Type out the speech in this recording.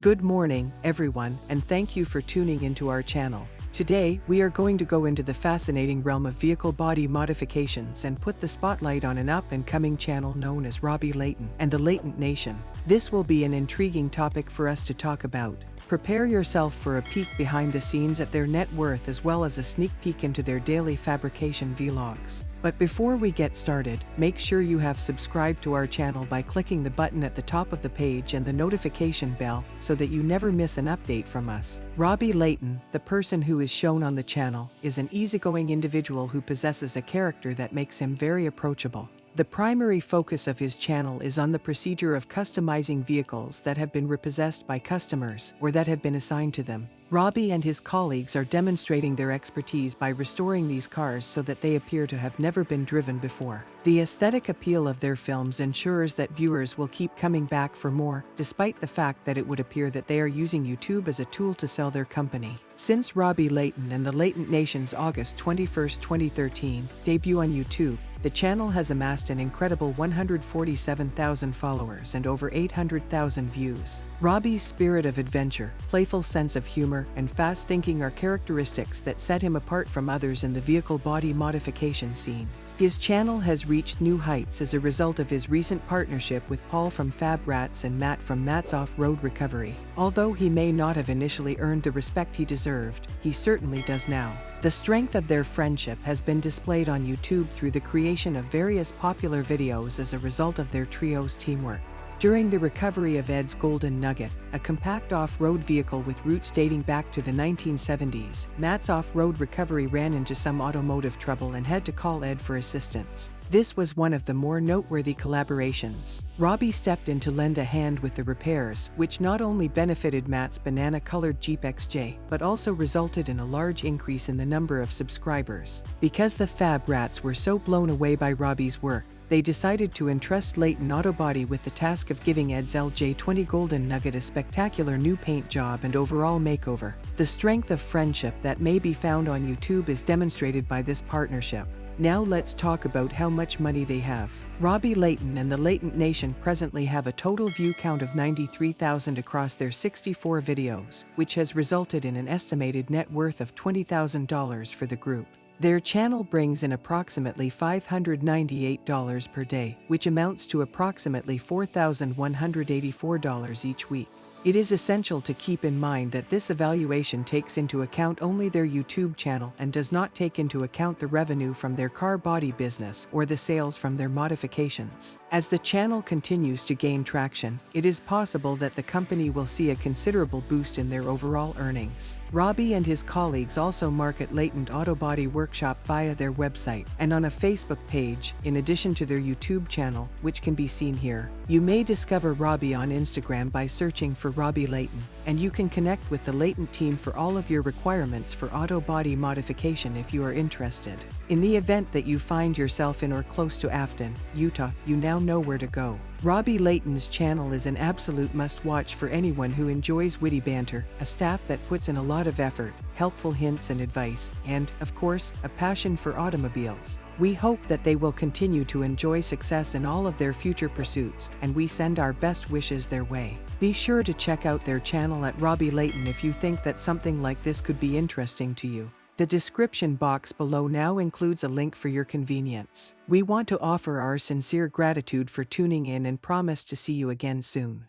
Good morning, everyone, and thank you for tuning into our channel. Today, we are going to go into the fascinating realm of vehicle body modifications and put the spotlight on an up-and-coming channel known as Robby Layton and the Layton Nation. This will be an intriguing topic for us to talk about. Prepare yourself for a peek behind the scenes at their net worth as well as a sneak peek into their daily fabrication vlogs. But before we get started, make sure you have subscribed to our channel by clicking the button at the top of the page and the notification bell so that you never miss an update from us. Robby Layton, the person who is shown on the channel, is an easygoing individual who possesses a character that makes him very approachable. The primary focus of his channel is on the procedure of customizing vehicles that have been repossessed by customers or that have been assigned to them. Robby and his colleagues are demonstrating their expertise by restoring these cars so that they appear to have never been driven before. The aesthetic appeal of their films ensures that viewers will keep coming back for more, despite the fact that it would appear that they are using YouTube as a tool to sell their company. Since Robby Layton and the Layton Nation's August 21, 2013 debut on YouTube, the channel has amassed an incredible 147,000 followers and over 800,000 views. Robby's spirit of adventure, playful sense of humor, and fast thinking are characteristics that set him apart from others in the vehicle body modification scene. His channel has reached new heights as a result of his recent partnership with Paul from Fab Rats and Matt from Matt's Off-Road Recovery. Although he may not have initially earned the respect he deserved, he certainly does now. The strength of their friendship has been displayed on YouTube through the creation of various popular videos as a result of their trio's teamwork. During the recovery of Ed's Golden Nugget, a compact off-road vehicle with roots dating back to the 1970s, Matt's Off-Road Recovery ran into some automotive trouble and had to call Ed for assistance. This was one of the more noteworthy collaborations. Robby stepped in to lend a hand with the repairs, which not only benefited Matt's banana-colored Jeep XJ, but also resulted in a large increase in the number of subscribers. Because the Fab Rats were so blown away by Robby's work, they decided to entrust Layton Autobody with the task of giving Ed's LJ20 Golden Nugget a spectacular new paint job and overall makeover. The strength of friendship that may be found on YouTube is demonstrated by this partnership. Now let's talk about how much money they have. Robby Layton and the Layton Nation presently have a total view count of 93,000 across their 64 videos, which has resulted in an estimated net worth of $20,000 for the group. Their channel brings in approximately $598 per day, which amounts to approximately $4,184 each week. It is essential to keep in mind that this evaluation takes into account only their YouTube channel and does not take into account the revenue from their car body business or the sales from their modifications. As the channel continues to gain traction, it is possible that the company will see a considerable boost in their overall earnings. Robby and his colleagues also market Layton Auto Body Workshop via their website and on a Facebook page, in addition to their YouTube channel, which can be seen here. You may discover Robby on Instagram by searching for Robby Layton, and you can connect with the Layton team for all of your requirements for auto body modification if you are interested. In the event that you find yourself in or close to Afton, Utah, you now know where to go. Robby Layton's channel is an absolute must-watch for anyone who enjoys witty banter, a staff that puts in a lot of effort, helpful hints and advice, and, of course, a passion for automobiles. We hope that they will continue to enjoy success in all of their future pursuits, and we send our best wishes their way. Be sure to check out their channel at Robby Layton if you think that something like this could be interesting to you. The description box below now includes a link for your convenience. We want to offer our sincere gratitude for tuning in and promise to see you again soon.